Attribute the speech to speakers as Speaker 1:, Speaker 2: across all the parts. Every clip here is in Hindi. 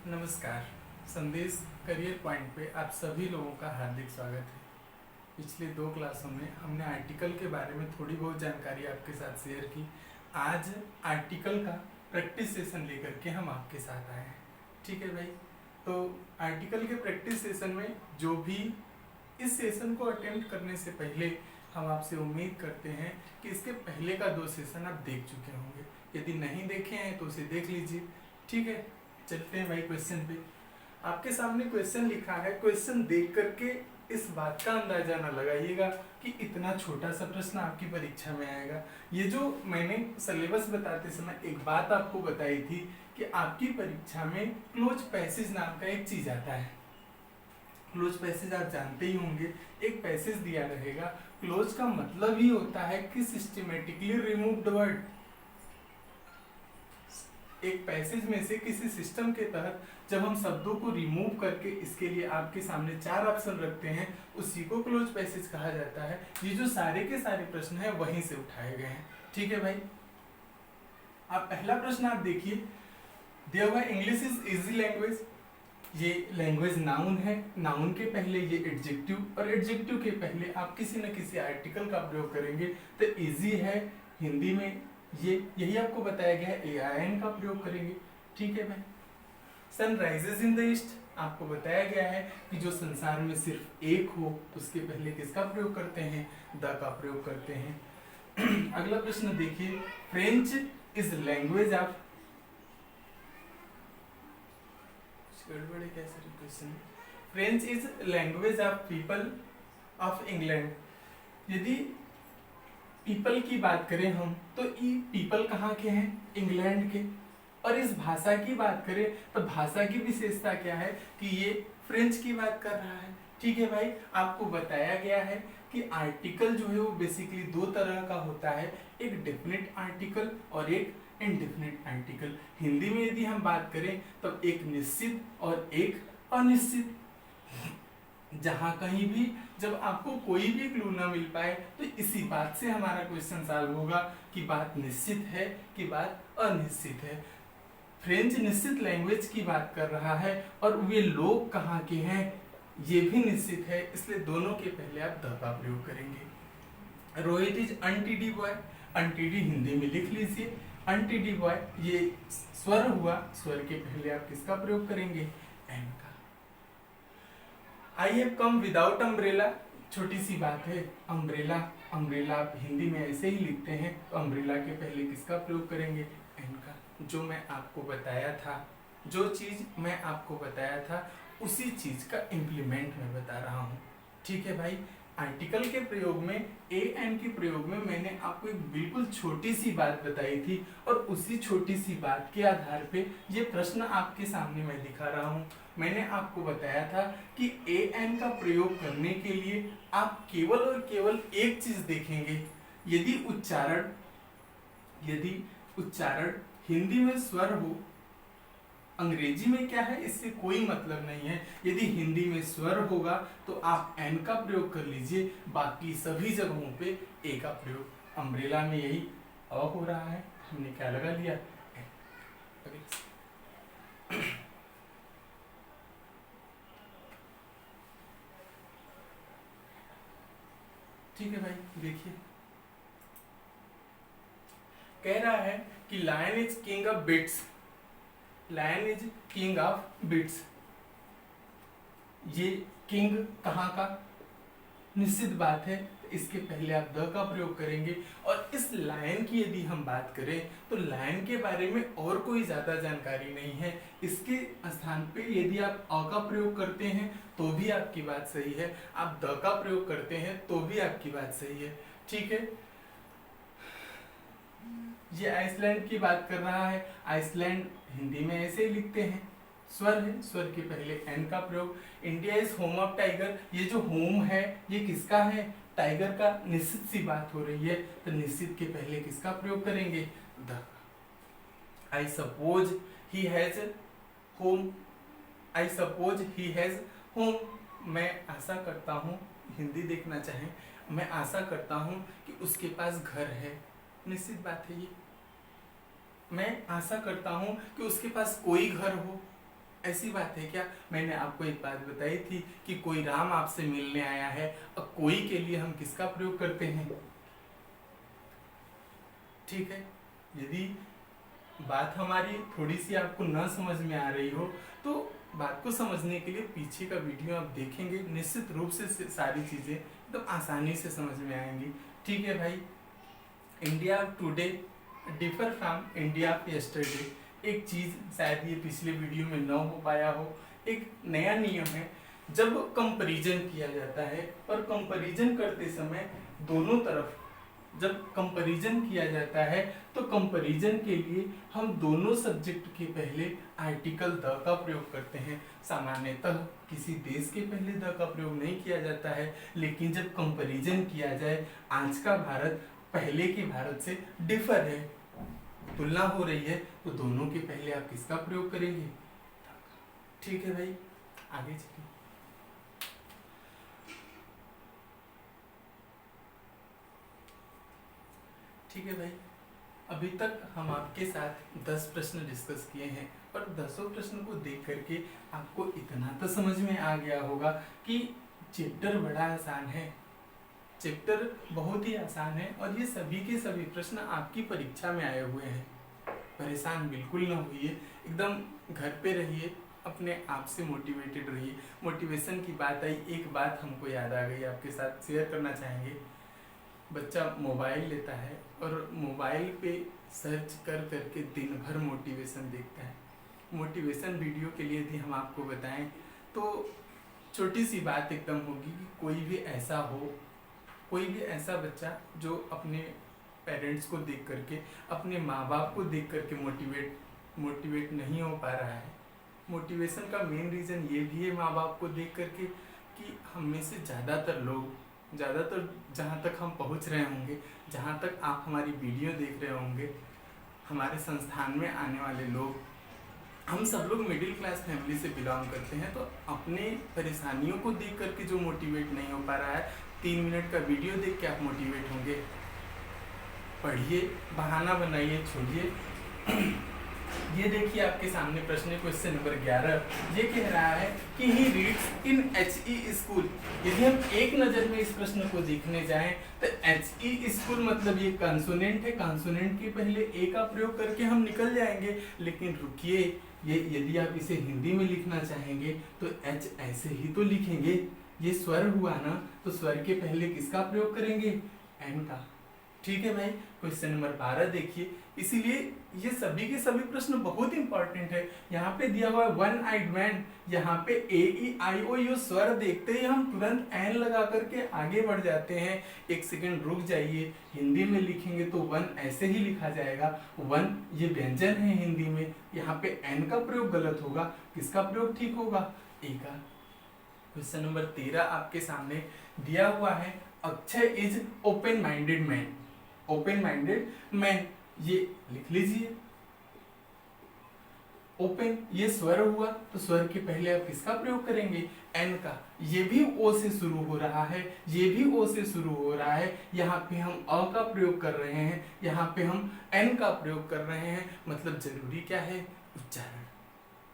Speaker 1: नमस्कार। संदेश करियर पॉइंट पे आप सभी लोगों का हार्दिक स्वागत है। पिछले 2 क्लासों में हमने आर्टिकल के बारे में थोड़ी बहुत जानकारी आपके साथ शेयर की। आज आर्टिकल का प्रैक्टिस सेशन लेकर के हम आपके साथ आए हैं। ठीक है भाई, तो आर्टिकल के प्रैक्टिस सेशन में जो भी इस सेशन को अटेम्प्ट करने से पहले हम आपसे उम्मीद करते हैं कि इसके पहले का 2 सेशन आप देख चुके होंगे। यदि नहीं देखे हैं तो उसे देख लीजिए। ठीक है, चलते हैं भाई क्वेश्चन पे। आपके सामने क्वेश्चन लिखा है। क्वेश्चन देख करके इस बात का अंदाजा ना लगाइएगा कि इतना छोटा सा प्रश्न आपकी परीक्षा में आएगा। ये जो मैंने सिलेबस बताते समय एक बात आपको बताई थी कि आपकी परीक्षा में क्लोज पैसेज नाम का एक चीज आता है। क्लोज पैसेज आप जानते ही होंगे। एक पैसेज दिया रहेगा। क्लोज का मतलब ही होता है कि सिस्टमेटिकली रिमूव्ड वर्ड। एक पैसेज में से किसी सिस्टम के तहत जब हम शब्दों को रिमूव करके इसके लिए आपके सामने 4 ऑप्शन रखते हैं, उसी को क्लोज पैसेज कहा जाता है। ये जो सारे के सारे प्रश्न हैं वहीं से उठाए गए हैं। ठीक है भाई, आप पहला प्रश्न आप देखिए, दिया हुआ इंग्लिश इज इजी लैंग्वेज। ये लैंग्वेज नाउन है। नाउन के पहले ये एडजेक्टिव और एडजेक्टिव के पहले आप किसी न किसी आर्टिकल का प्रयोग करेंगे तो इजी है। हिंदी में ये यही आपको बताया गया है, AIN का प्रयोग करेंगे। ठीक है भाई। Sun rises in the east, आपको बताया गया है कि जो संसार में सिर्फ एक हो उसके पहले किसका प्रयोग करते हैं? द का प्रयोग करते हैं। अगला प्रश्न देखिए, फ्रेंच इज लैंग्वेज ऑफ, गड़बड़े कैसे question. French is language of people of England. यदि पीपल की बात करें हम तो ये पीपल कहाँ के हैं? इंग्लैंड के। और इस भाषा की बात करें तो भाषा की विशेषता क्या है कि ये फ्रेंच की बात कर रहा है। ठीक है भाई, आपको बताया गया है कि आर्टिकल जो है वो बेसिकली 2 तरह का होता है, एक डेफिनेट आर्टिकल और एक इनडेफिनेट आर्टिकल। हिंदी में यदि हम बात करें तो एक निश्चित और एक अनिश्चित। जहां कहीं भी जब आपको कोई भी क्लू ना मिल पाए तो इसी बात से हमारा क्वेश्चन सॉल्व होगा कि बात निश्चित है कि बात अनिश्चित है। फ्रेंच निश्चित लैंग्वेज की बात कर रहा है और वे लोग कहाँ के हैं ये भी निश्चित है, इसलिए दोनों के पहले आप द का प्रयोग करेंगे। Rohit is untidy boy. Untidy Hindi में लिख लीजिए, अनटीडी बॉय ये स्वर हुआ, स्वर के पहले आप किसका प्रयोग करेंगे? एन का। I have come without umbrella, छोटी सी बात है। अम्ब्रेला, अम्ब्रेला आप हिंदी में ऐसे ही लिखते हैं तो अम्ब्रेला के पहले किसका प्रयोग करेंगे? एन का। जो मैं आपको बताया था, जो चीज मैं आपको बताया था उसी चीज का इम्प्लीमेंट मैं बता रहा हूँ। ठीक है भाई, आर्टिकल के प्रयोग में, AN के प्रयोग में मैंने आपको एक बिल्कुल छोटी सी बात बताई थी और उसी छोटी सी बात के आधार पे ये प्रश्न आपके सामने मैं दिखा रहा हूँ। मैंने आपको बताया था कि AN का प्रयोग करने के लिए आप केवल और केवल एक चीज देखेंगे। यदि उच्चारण हिंदी में स्वर हो, अंग्रेजी में क्या है इससे कोई मतलब नहीं है। यदि हिंदी में स्वर होगा तो आप एन का प्रयोग कर लीजिए, बाकी सभी जगहों पे ए का प्रयोग। अम्ब्रेला में यही अ हो रहा है, हमने क्या लगा लिया? ठीक है भाई, देखिए कह रहा है कि lion is king of beasts. Lion is king of beasts. ये किंग कहाँ का? निश्चित बात है, तो इसके पहले आप द का प्रयोग करेंगे। और इस लायन की यदि हम बात करें तो लायन के बारे में और कोई ज्यादा जानकारी नहीं है। इसके स्थान पे यदि आप अ का प्रयोग करते हैं तो भी आपकी बात सही है, आप द का प्रयोग करते हैं तो भी आपकी बात सही है। ठीक है, ये आइसलैंड की बात कर रहा है। आइसलैंड हिंदी में ऐसे ही लिखते हैं, स्वर है, स्वर के पहले एन का प्रयोग। India is home of tiger, ये जो होम है ये किसका है? टाइगर का। निश्चित सी बात हो रही है तो निश्चित के पहले किसका प्रयोग करेंगे? The. I suppose he has home. I suppose he has home, मैं आशा करता हूँ, हिंदी देखना चाहें, मैं आशा करता हूँ कि उसके पास घर है। निश्चित बात है ये। मैं आशा करता हूं कि उसके पास कोई घर हो, ऐसी बात है क्या? मैंने आपको एक बात बताई थी कि कोई राम आपसे मिलने आया है, और कोई के लिए हम किसका प्रयोग करते हैं? ठीक है, यदि बात हमारी थोड़ी सी आपको न समझ में आ रही हो तो बात को समझने के लिए पीछे का वीडियो आप देखेंगे, निश्चित रूप से सारी चीज़ें एकदम आसानी से समझ में आएंगी। ठीक है भाई, India today differ from India yesterday. एक चीज़ शायद ये पिछले वीडियो में न हो पाया हो, एक नया नियम है। जब कंपैरिजन किया जाता है और कंपैरिजन करते समय दोनों तरफ जब कंपैरिजन किया जाता है तो कंपैरिजन के लिए हम दोनों सब्जेक्ट के पहले आर्टिकल द का प्रयोग करते हैं। सामान्यतः किसी देश के पहले द का प्रयोग नहीं किया जाता है, लेकिन जब कंपैरिजन किया जाए, आज का भारत पहले के भारत से डिफर है, तुलना हो रही है, तो दोनों के पहले आप किसका प्रयोग करेंगे? ठीक है भाई, आगे चलिए। ठीक है भाई, अभी तक हम आपके साथ 10 प्रश्न डिस्कस किए हैं और 10 प्रश्न को देख करके आपको इतना तो समझ में आ गया होगा कि चैप्टर बड़ा आसान है, चैप्टर बहुत ही आसान है और ये सभी के सभी प्रश्न आपकी परीक्षा में आए हुए हैं। परेशान बिल्कुल ना होइए, एकदम घर पे रहिए, अपने आप से मोटिवेटेड रहिए। मोटिवेशन की बात आई, एक बात हमको याद आ गई, आपके साथ शेयर करना चाहेंगे। बच्चा मोबाइल लेता है और मोबाइल पे सर्च कर करके दिन भर मोटिवेशन देखता है। मोटिवेशन वीडियो के लिए यदि हम आपको बताएं तो छोटी सी बात एकदम होगी कि कोई भी ऐसा बच्चा जो अपने पेरेंट्स को देख करके, अपने माँ बाप को देख करके मोटिवेट नहीं हो पा रहा है। मोटिवेशन का मेन रीज़न ये भी है माँ बाप को देख करके कि हम में से ज़्यादातर जहाँ तक हम पहुँच रहे होंगे, जहाँ तक आप हमारी वीडियो देख रहे होंगे, हमारे संस्थान में आने वाले लोग, हम सब लोग मिडिल क्लास फैमिली से बिलोंग करते हैं। तो अपने परेशानियों को देख करके जो मोटिवेट नहीं हो पा रहा है, 3 मिनट का वीडियो देख के आप मोटिवेट होंगे। पढ़िए, बहाना बनाइए, छोड़िए। ये देखिए आपके सामने प्रश्न क्वेश्चन नंबर 11, ये कह रहा है कि he reads in HE school. यदि हम एक नज़र में इस प्रश्न को देखने जाएं तो HE स्कूल मतलब ये कंसोनेंट है, कंसोनेंट के पहले ए का प्रयोग करके हम निकल जाएंगे। लेकिन रुकिए, ये यदि आप इसे हिंदी में लिखना चाहेंगे तो H ऐसे ही तो लिखेंगे, ये स्वर हुआ ना, तो स्वर के पहले किसका प्रयोग करेंगे? एन का। ठीक है भाई, क्वेश्चन नंबर 12 देखिए। इसीलिए ये सभी के सभी प्रश्न बहुत इंपॉर्टेंट है। यहाँ पे दिया हुआ है वन आइड मैन, यहाँ पे AEIOU स्वर देखते ही हम तुरंत एन लगा करके आगे बढ़ जाते हैं। एक सेकंड रुक जाइए, हिंदी में लिखेंगे तो वन ऐसे ही लिखा जाएगा, वन ये व्यंजन है हिंदी में, यहाँ पे एन का प्रयोग गलत होगा, किसका प्रयोग ठीक होगा? ए का। क्वेश्चन नंबर 13 आपके सामने दिया हुआ है, Akshay is open minded man. Open minded man ये लिख लीजिए। ओपन ये स्वर हुआ, तो स्वर के पहले आप किसका प्रयोग करेंगे? एन का। ये भी ओ से शुरू हो रहा है, ये भी ओ से शुरू हो रहा है, यहाँ पे हम अ का प्रयोग कर रहे हैं, यहाँ पे हम एन का प्रयोग कर रहे हैं। मतलब जरूरी क्या है? उच्चारण।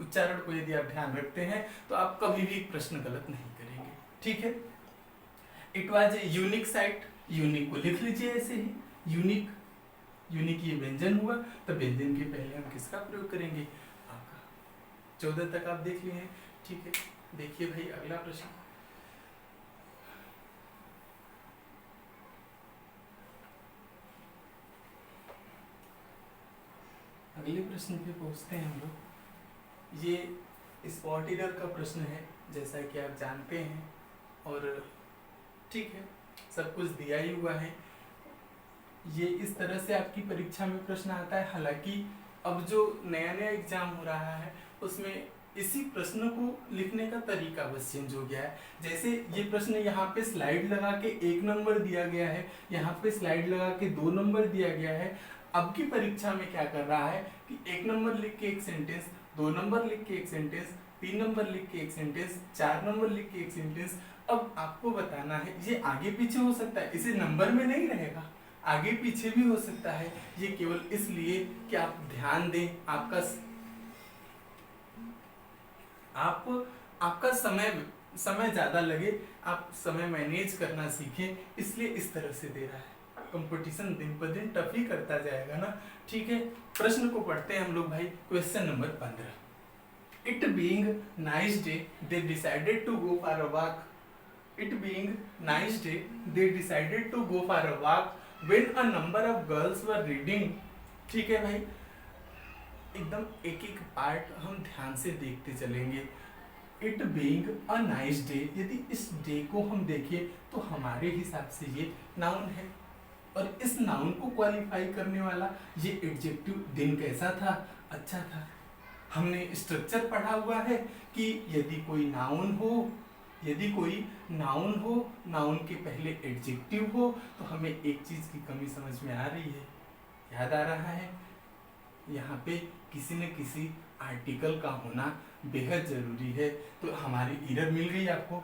Speaker 1: उच्चारण को यदि आप ध्यान रखते हैं तो आप कभी भी प्रश्न गलत नहीं करेंगे। ठीक है, it was a unique site, unique को लिख लीजिए ऐसे ही, यूनिक। यूनिक ये व्यंजन हुआ, तो व्यंजन के पहले हम किसका प्रयोग करेंगे? आपका। 14 तक आप देख लिए हैं। ठीक है, देखिए भाई अगला प्रश्न। अगले प्रश्न पे पहुंचते हैं हम लोग। ये स्पॉट एरर का प्रश्न है, जैसा कि आप जानते हैं, और ठीक है सब कुछ दिया ही हुआ है। ये इस तरह से आपकी परीक्षा में प्रश्न आता है। हालांकि अब जो नया एग्जाम हो रहा है उसमें इसी प्रश्न को लिखने का तरीका बस चेंज हो गया है। जैसे ये प्रश्न यहाँ पे स्लाइड लगा के 1 नंबर दिया गया है, यहाँ पे स्लाइड लगा के 2 नंबर दिया गया है। अब की परीक्षा में क्या कर रहा है कि 1 नंबर लिख के एक सेंटेंस, 2 नंबर लिख के एक सेंटेंस, 3 नंबर लिख के एक सेंटेंस, 4 नंबर लिख के एक सेंटेंस। अब आपको बताना है, ये आगे पीछे हो सकता है, इसे नंबर में नहीं रहेगा, आगे पीछे भी हो सकता है। ये केवल इसलिए कि आप ध्यान दें, आपका आप आपका समय ज्यादा लगे, आप समय मैनेज करना सीखें, इसलिए इस तरह से दे रहा है। कंपटीशन दिन पर दिन टफ ही करता जाएगा ना। ठीक है, प्रश्न को पढ़ते हैं हम लोग भाई। Question number 15। It being nice day they decided to go for a walk. It being nice day they decided to go for a walk when a number of girls were reading. ठीक है भाई, एकदम एक एक पार्ट हम ध्यान से देखते चलेंगे। It being a nice day, यदि इस डे को हम देखें तो हमारे हिसाब से ये नाउन है, और इस नाउन को क्वालिफाई करने वाला ये एडजेक्टिव दिन कैसा था, अच्छा था। हमने स्ट्रक्चर पढ़ा हुआ है कि यदि कोई नाउन हो, नाउन के पहले एडजेक्टिव हो, तो हमें एक चीज की कमी समझ में आ रही है, याद आ रहा है, यहाँ पे किसी न किसी आर्टिकल का होना बेहद जरूरी है। तो हमारी एरर मिल गई, आपको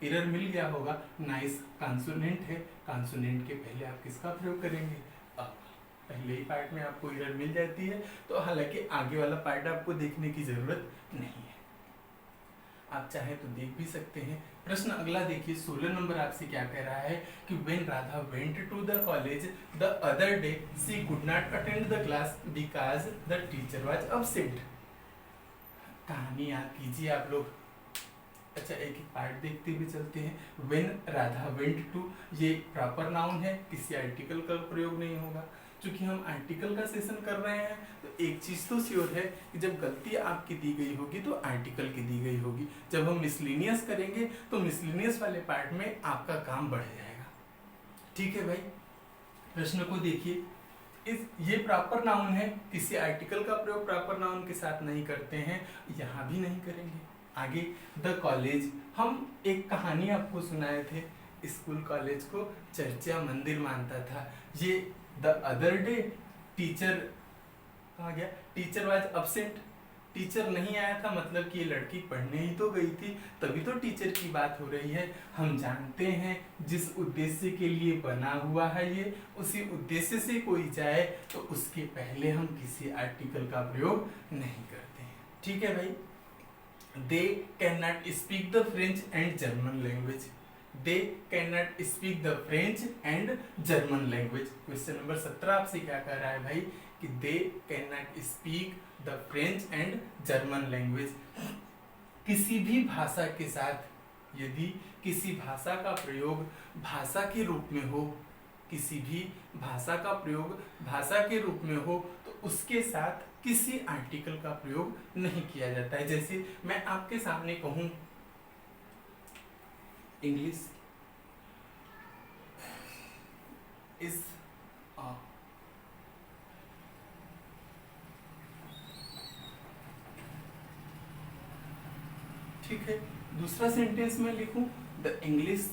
Speaker 1: एरर मिल गया होगा। नाइस कॉन्सोनेंट है, कॉन्सोनेंट के पहले आप किसका प्रयोग करेंगे। अब पहले ही पार्ट में आपको एरर मिल जाती है, तो हालांकि आगे वाला पार्ट आपको देखने की जरूरत नहीं है, आप चाहे तो देख भी सकते हैं। प्रश्न अगला देखिए, 16 नंबर आपसे क्या कह रहा है कि when Radha went to the college the other day she could not attend the class because the teacher was absent. कहानी याद कीजिए आप लोग। अच्छा, एक एक पार्ट देखते हुए चलते हैं। व्हेन राधा वेंट टू, ये प्रॉपर नाउन है, किसी आर्टिकल का प्रयोग नहीं होगा। क्योंकि हम आर्टिकल का सेशन कर रहे हैं, तो एक चीज तो श्योर है कि जब गलती आपकी दी गई होगी तो आर्टिकल की दी गई होगी। जब हम मिसलिनियस करेंगे तो मिसलिनियस वाले पार्ट में आपका काम बढ़ जाएगा। ठीक है भाई, प्रश्न को देखिए। ये प्रॉपर नाउन है, किसी आर्टिकल का प्रयोग प्रॉपर नाउन के साथ नहीं करते हैं, यहाँ भी नहीं करेंगे। आगे, द कॉलेज, हम एक कहानी आपको सुनाए थे, स्कूल कॉलेज को चर्चा मंदिर मानता था। ये द अदर डे, टीचर कहाँ गया, टीचर वाज अब्सेंट, टीचर नहीं आया था, मतलब कि ये लड़की पढ़ने ही तो गई थी, तभी तो टीचर की बात हो रही है। हम जानते हैं जिस उद्देश्य के लिए बना हुआ है ये, उसी उद्देश्य से कोई जाए तो उसके पहले हम किसी आर्टिकल का प्रयोग नहीं करते हैं। ठीक है भाई। They can not speak the French and German language. They can not speak the French and German language. Question number 17 आपसे क्या कह रहा है भाई कि they can not speak the French and German language. किसी भी भाषा के साथ, यदि किसी भाषा का प्रयोग भाषा के रूप में हो, किसी भी भाषा का प्रयोग भाषा के रूप में हो, तो उसके साथ किसी आर्टिकल का प्रयोग नहीं किया जाता है। जैसे मैं आपके सामने कहूं इंग्लिश इज ठीक है, दूसरा सेंटेंस में लिखूं द इंग्लिश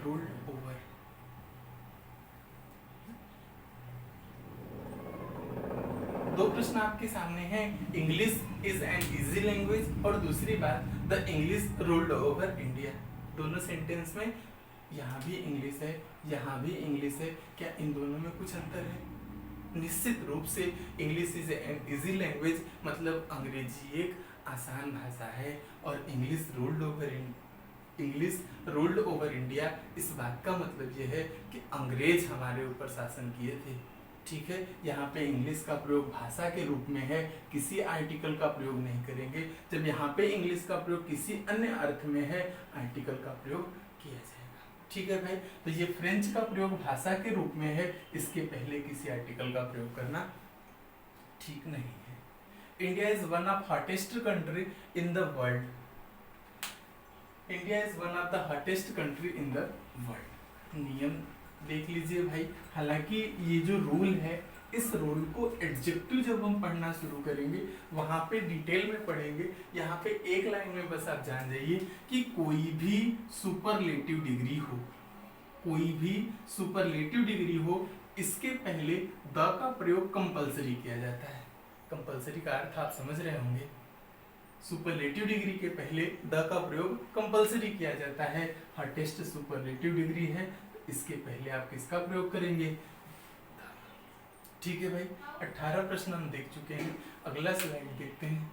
Speaker 1: रूल्ड ओवर। दो प्रश्न आपके सामने हैं, English is an easy language और दूसरी बात the English ruled over India. दोनों सेंटेंस में यहाँ भी इंग्लिश है, यहाँ भी इंग्लिश है, क्या इन दोनों में कुछ अंतर है? निश्चित रूप से English is an easy language, मतलब अंग्रेजी एक आसान भाषा है, और इंग्लिश रूल्ड ओवर इंडिया, इस बात का मतलब यह है कि अंग्रेज हमारे ऊपर शासन किए थे। ठीक है, यहाँ पे इंग्लिश का प्रयोग भाषा के रूप में है, किसी आर्टिकल का प्रयोग नहीं करेंगे। जब यहाँ पे इंग्लिश का प्रयोग किसी अन्य अर्थ में है, आर्टिकल का प्रयोग किया जाएगा। ठीक है भाई, तो ये फ्रेंच का प्रयोग भाषा के रूप में है, इसके पहले किसी आर्टिकल का प्रयोग करना ठीक नहीं है। India is one of hottest country in the world. India is one of the hottest country in the world. नियम देख लीजिए भाई, हालांकि ये जो रूल है, इस रूल को एडजेक्टिव जब हम पढ़ना शुरू करेंगे वहां पे डिटेल में पढ़ेंगे। यहाँ पे एक लाइन में बस आप जान जाइए कि कोई भी सुपरलेटिव डिग्री हो, कोई भी सुपरलेटिव डिग्री हो, इसके पहले द का प्रयोग कंपलसरी किया जाता है। कंपलसरी का अर्थ आप समझ रहे होंगे, सुपरलेटिव डिग्री के पहले द का प्रयोग कंपलसरी किया जाता है। हॉटेस्ट सुपरलेटिव डिग्री है, इसके पहले आप किसका प्रयोग करेंगे? ठीक है भाई, 18 प्रश्न हम देख चुके हैं। अगला स्लाइड देखते हैं।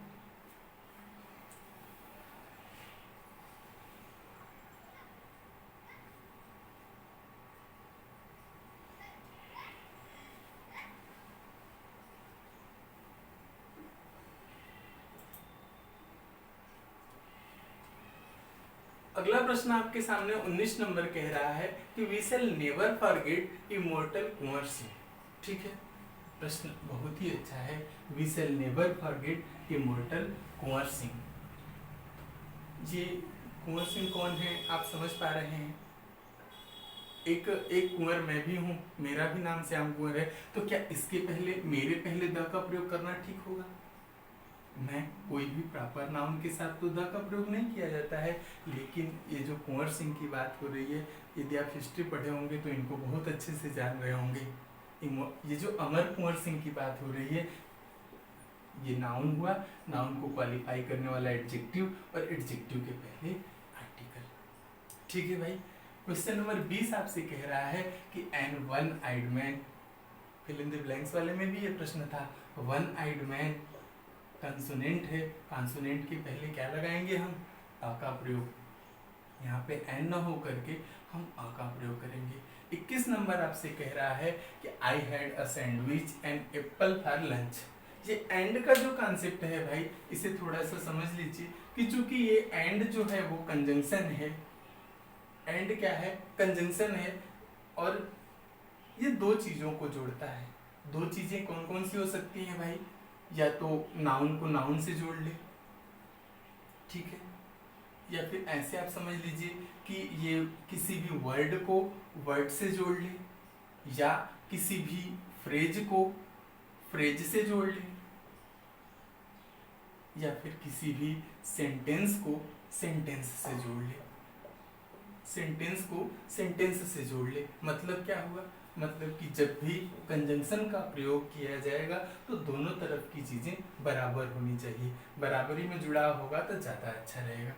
Speaker 1: अगला प्रश्न आपके सामने 19 नंबर कह रहा है कि we shall never forget immortal Kunwar Singh. ठीक है, प्रश्न बहुत ही अच्छा है। We shall never forget immortal Kunwar Singh. ये कुंवर सिंह कौन है आप समझ पा रहे हैं? एक कुंवर मैं भी हूँ, मेरा भी नाम श्याम कुंवर है, तो क्या इसके पहले मेरे पहले द का प्रयोग करना ठीक होगा? मैं कोई भी प्रॉपर नाउन के साथ तो द का प्रयोग नहीं किया जाता है। लेकिन ये जो कुंवर सिंह की बात हो रही है, यदि आप हिस्ट्री पढ़े होंगे तो इनको बहुत अच्छे से जान रहे होंगे। ये जो अमर कुंवर सिंह की बात हो रही है, ये नाउन हुआ, नाउन को क्वालिफाई करने वाला एडजेक्टिव और एडजेक्टिव के पहले आर्टिकल। ठीक है भाई, क्वेश्चन नंबर 20 आपसे कह रहा है कि an one eyed man, fill in the blanks वाले में भी ये प्रश्न था। वन आइड मैन कंसोनेंट है, कंसोनेंट के पहले क्या लगाएंगे हम? आ का प्रयोग। यहाँ पे एन न हो करके हम आ का प्रयोग करेंगे। 21 नंबर आपसे कह रहा है कि I had a sandwich and Apple for lunch. ये एंड का जो कॉन्सेप्ट है भाई, इसे थोड़ा सा समझ लीजिए कि चूंकि ये एंड जो है वो कंजंक्शन है। एंड क्या है? कंजंक्शन है, और ये दो चीजों को जोड़ता है। दो चीजें कौन कौन सी हो सकती हैं भाई? या तो नाउन को नाउन से जोड़ ले, ठीक है, या फिर ऐसे आप समझ लीजिए कि ये किसी भी वर्ड को वर्ड से जोड़ ले, या किसी भी फ्रेज को फ्रेज से जोड़ ले, या फिर किसी भी सेंटेंस को सेंटेंस से जोड़ ले। सेंटेंस को सेंटेंस से जोड़ ले मतलब क्या हुआ? मतलब कि जब भी कंजंक्शन का प्रयोग किया जाएगा तो दोनों तरफ की चीजें बराबर होनी चाहिए। बराबरी में जुड़ा होगा तो ज्यादा अच्छा रहेगा।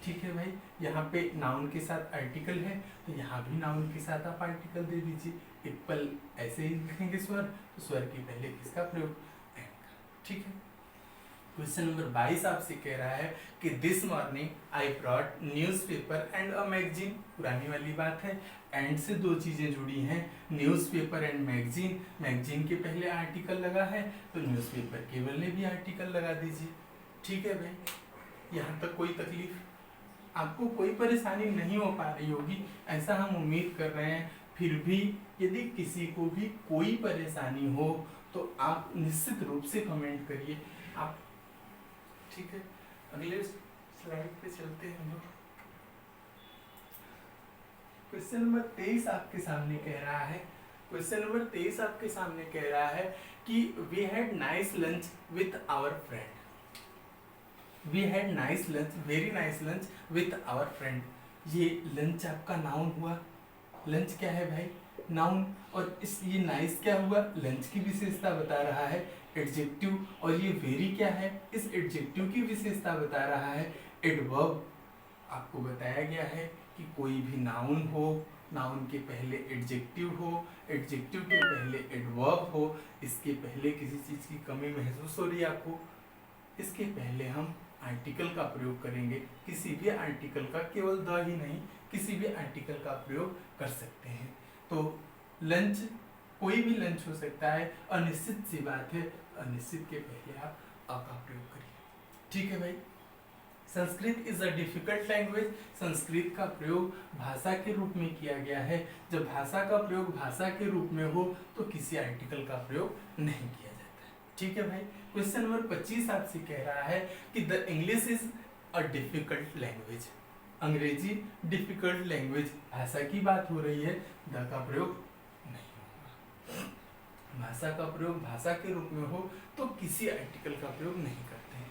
Speaker 1: ठीक है भाई, यहाँ पे नाउन के साथ आर्टिकल है, तो यहाँ भी नाउन के साथ आप आर्टिकल दे दीजिए। एप्पल ऐसे ही लिखेंगे स्वर, तो स्वर के पहले किसका प्रयोग? एंड का। ठीक है, क्वेश्चन नंबर 22 आपसे कह रहा है कि this morning I brought newspaper and a magazine. पुरानी वाली बात है, एंड से दो चीजें जुड़ी हैं, न्यूज़पेपर एंड मैगजीन। मैगजीन के पहले आर्टिकल लगा है तो न्यूज़पेपर केवल ने भी आर्टिकल लगा दीजिए। ठीक है भाई, यहाँ तक कोई तकलीफ, आपको कोई परेशानी नहीं हो पा रही होगी ऐसा हम उम्मीद कर रहे हैं। फिर भी यदि किसी को भी कोई परेशानी हो तो आप निश्चित रूप से कमेंट करिए आप। ठीक है, अगले स्लाइड पे चलते हैं हम लोग। क्वेश्चन नंबर 23 आपके सामने कह रहा है, क्वेश्चन नंबर 23 आपके सामने कह रहा है कि we had nice lunch with our friend. We had nice lunch, very nice lunch with our friend. ये लंच आपका नाउन हुआ। लंच क्या है भाई? नाउन। और इस ये नाइस क्या हुआ? लंच की विशेषता बता रहा है, एडजेक्टिव। और ये वेरी क्या है? इस एडजेक्टिव की विशेषता बता रहा है, एडवर्ब। आपको बताया गया है कि कोई भी नाउन हो, नाउन के पहले एडजेक्टिव हो, एडजेक्टिव के पहले एडवर्ब हो, इसके पहले किसी चीज की कमी महसूस हो रही है आपको, इसके पहले हम आर्टिकल का प्रयोग करेंगे। किसी भी आर्टिकल का, केवल द ही नहीं, किसी भी आर्टिकल का प्रयोग कर सकते हैं। तो लंच, कोई भी लंच हो सकता है। अनिश्चित सी बात है, अनिश्चित के पहले आप अ का प्रयोग करिए। ठीक है भाई, Sanskrit is a difficult language. Sanskrit का प्रयोग भाषा के रूप में किया गया है। जब भाषा का प्रयोग भाषा के रूप में हो तो किसी आर्टिकल का प्रयोग नहीं किया जाता है। ठीक है भाई, क्वेश्चन नंबर 25 आपसे कह रहा है कि the English is a difficult language. अंग्रेजी डिफिकल्ट लैंग्वेज, भाषा की बात हो रही है, द का प्रयोग नहीं होगा। भाषा का प्रयोग भाषा के रूप में हो तो किसी आर्टिकल का प्रयोग नहीं करते हैं।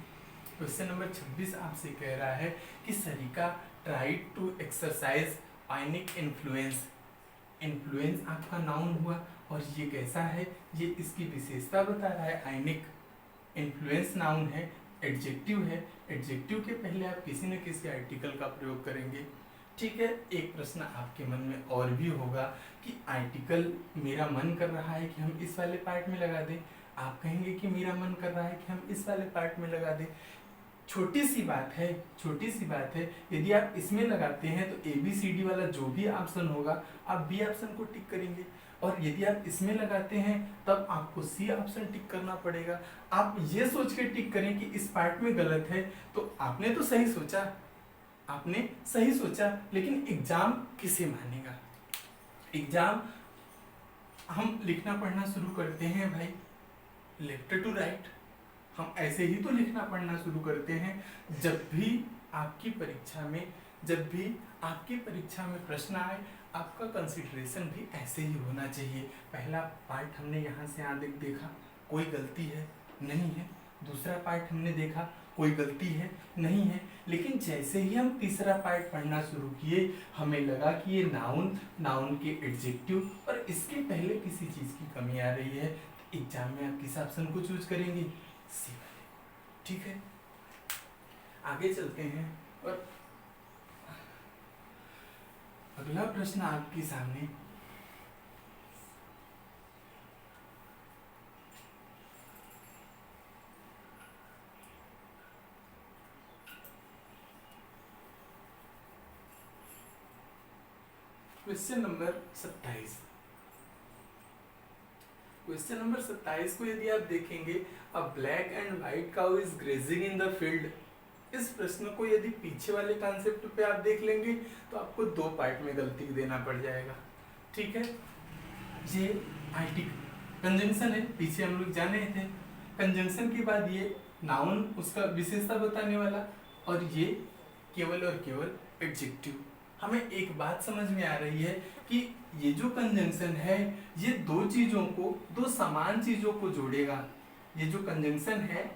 Speaker 1: क्वेश्चन नंबर 26 आपसे कह रहा है कि Sarika tried to exercise ionic influence. Influence आपका नाउन हुआ और ये कैसा है? ये इसकी विशेषता बता रहा है, आयनिक। इन्फ्लुएंस नाउन है, एडजेक्टिव है। एडजेक्टिव के पहले आप किसी न किसी आर्टिकल का प्रयोग करेंगे। ठीक है, एक प्रश्न आपके मन में और भी होगा कि आर्टिकल मेरा मन कर रहा है कि हम इस वाले पार्ट में लगा दें, आप कहेंगे कि मेरा मन कर रहा है कि हम इस वाले पार्ट में लगा दें। छोटी सी बात है, छोटी सी बात है, यदि आप इसमें लगाते हैं तो ABCD वाला जो भी ऑप्शन होगा आप B ऑप्शन को टिक करेंगे, और यदि आप इसमें लगाते हैं तब आपको C ऑप्शन टिक करना पड़ेगा। आप ये सोच के टिक करें कि इस पार्ट में गलत है, तो आपने तो सही सोचा, आपने सही सोचा, लेकिन एग्जाम किसे मानेगा? एग्जाम हम लिखना पढ़ना शुरू करते हैं भाई लेफ्ट टू राइट, हम ऐसे ही तो लिखना पढ़ना शुरू करते हैं। जब भी आपकी परीक्षा में प्रश्न आए, आपका कंसिडरेशन भी ऐसे ही होना चाहिए। पहला पार्ट हमने यहाँ से यहाँ देखा, कोई गलती है नहीं है, दूसरा पार्ट हमने देखा, कोई गलती है नहीं है, लेकिन जैसे ही हम तीसरा पार्ट पढ़ना शुरू किए हमें लगा कि ये नाउन के एडजेक्टिव और इसके पहले किसी चीज़ की कमी आ रही है। तो एग्जाम में आप किस ऑप्शन को चूज करेंगे? सी वाले, ठीक है। आगे चलते हैं और अगला प्रश्न आपके सामने, क्वेश्चन नंबर 27। क्वेश्चन नंबर 27 को यदि आप देखेंगे, अ black and white cow is grazing in the field. इस प्रश्न को यदि पीछे वाले कॉन्सेप्ट पे आप देख लेंगे तो आपको दो पार्ट में गलती देना पड़ जाएगा, ठीक है। ये आर्टिकल कंजंक्शन है, पीछे हम लोग जाने थे। कंजंक्शन के बाद ये नाउन उसका विशेषता बताने वाला, और ये केवल और केवल एडजेक्टिव। हमें एक बात समझ में आ रही है कि ये जो कंजंक्शन है ये दो समान चीजों को जोड़ेगा। ये जो कंजंक्शन है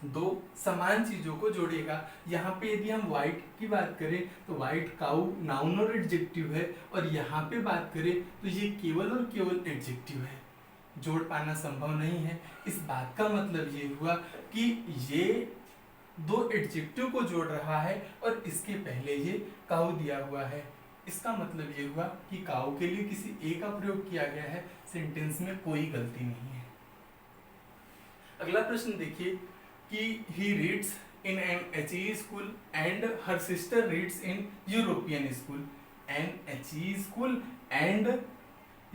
Speaker 1: दो समान चीजों को जोड़ेगा। यहाँ पे यदि हम व्हाइट की बात करें तो व्हाइट काउ नाउन और एडजेक्टिव है, और यहाँ पे बात करें तो ये केवल और केवल एडजेक्टिव है, जोड़ पाना संभव नहीं है। इस बात का मतलब ये हुआ कि ये दो एडजेक्टिव को जोड़ रहा है और इसके पहले ये काउ दिया हुआ है। इसका मतलब ये हुआ कि काउ के लिए किसी ए का प्रयोग किया गया है, सेंटेंस में कोई गलती नहीं है। अगला प्रश्न देखिए कि he reads in an HE school and her sister reads in European school. An HE school and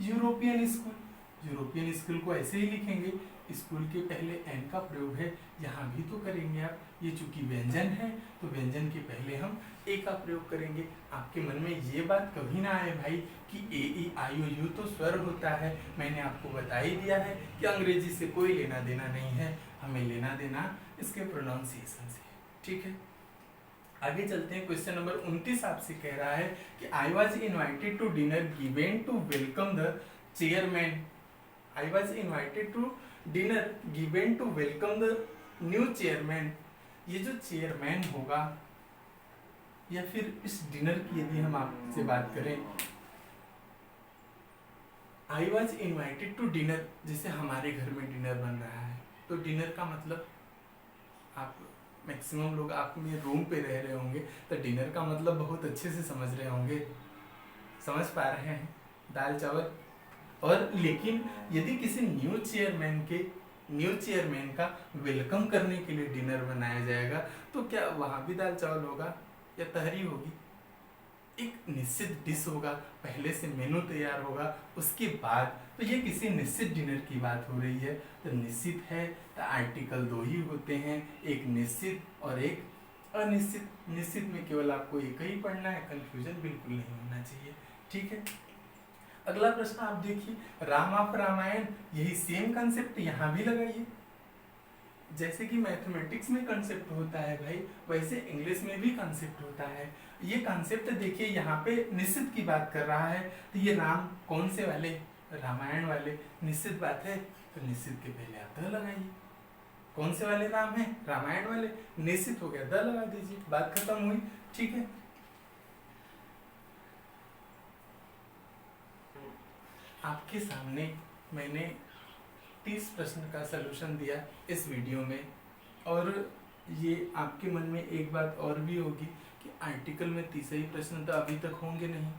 Speaker 1: European school. European school को ऐसे ही लिखेंगे, स्कूल के पहले एन का प्रयोग है, यहाँ भी तो करेंगे आप। ये चूंकि व्यंजन है तो व्यंजन के पहले हम ए का प्रयोग करेंगे। आपके मन में ये बात कभी ना आए भाई कि ए ई आई ओ यू तो स्वर होता है। मैंने आपको बता ही दिया है कि अंग्रेजी से कोई लेना देना नहीं है, हमें लेना देना इसके प्रोनाउंसिएशन से, ठीक है। आगे चलते हैं। क्वेश्चन नंबर 29 आपसे कह रहा है कि I was invited to dinner given to welcome the chairman. I was invited to dinner given to welcome the new chairman। ये जो चेयरमैन होगा या फिर इस डिनर की यदि हम आपसे बात करें, I was invited to dinner, जैसे हमारे घर में डिनर बन रहा है तो डिनर का मतलब आप मैक्सिमम लोग आप में रूम पे रह रहे होंगे तो डिनर का मतलब बहुत अच्छे से समझ रहे होंगे, समझ पा रहे हैं, दाल चावल। और लेकिन यदि किसी न्यू चेयरमैन का वेलकम करने के लिए डिनर बनाया जाएगा तो क्या वहाँ भी दाल चावल होगा या तहरी होगी? एक निश्चित डिश होगा, पहले से मेनू तैयार होगा, उसके बाद तो ये किसी निश्चित डिनर की बात हो रही है। तो निश्चित है तो आर्टिकल दो ही होते हैं, एक निश्चित और एक अनिश्चित। निश्चित में केवल आपको एक ही पढ़ना है, कंफ्यूजन बिल्कुल नहीं होना चाहिए, ठीक है। अगला प्रश्न आप देखिए, राम ऑफ रामायण, यही सेम कंसेप्ट यहाँ भी लगाइए। जैसे कि मैथमेटिक्स में कंसेप्ट होता है भाई, वैसे इंग्लिश में भी कंसेप्ट होता है। ये कंसेप्ट देखिए, यहाँ पे निश्चित की बात कर रहा है तो ये राम कौन से वाले? रामायण वाले। निश्चित बात है तो निश्चित के पहले आप द लगाइए। कौन से वाले राम है? रामायण वाले। निश्चित हो गया, द लगा दीजिए, बात खत्म हुई, ठीक है। आपके सामने मैंने 30 प्रश्न का सलूशन दिया इस वीडियो में, और ये आपके मन में एक बात और भी होगी कि आर्टिकल में 30 ही प्रश्न तो अभी तक होंगे नहीं,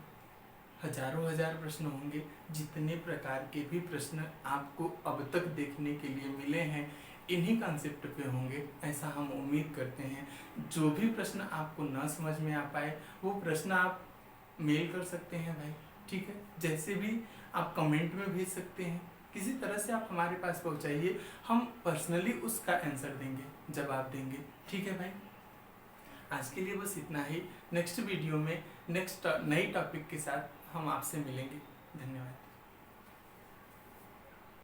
Speaker 1: हजारों हजार प्रश्न होंगे। जितने प्रकार के भी प्रश्न आपको अब तक देखने के लिए मिले हैं इन्हीं कॉन्सेप्ट पे होंगे, ऐसा हम उम्मीद करते हैं। जो भी प्रश्न आपको ना समझ में आ पाए वो प्रश्न आप मेल कर सकते हैं भाई, ठीक है। जैसे भी आप कमेंट में भेज सकते हैं, किसी तरह से आप हमारे पास पहुंचाइए, हम पर्सनली उसका आंसर देंगे जब आप देंगे, ठीक है भाई। आज के लिए बस इतना ही। नेक्स्ट वीडियो में नेक्स्ट नई टॉपिक के साथ हम आपसे मिलेंगे। धन्यवाद।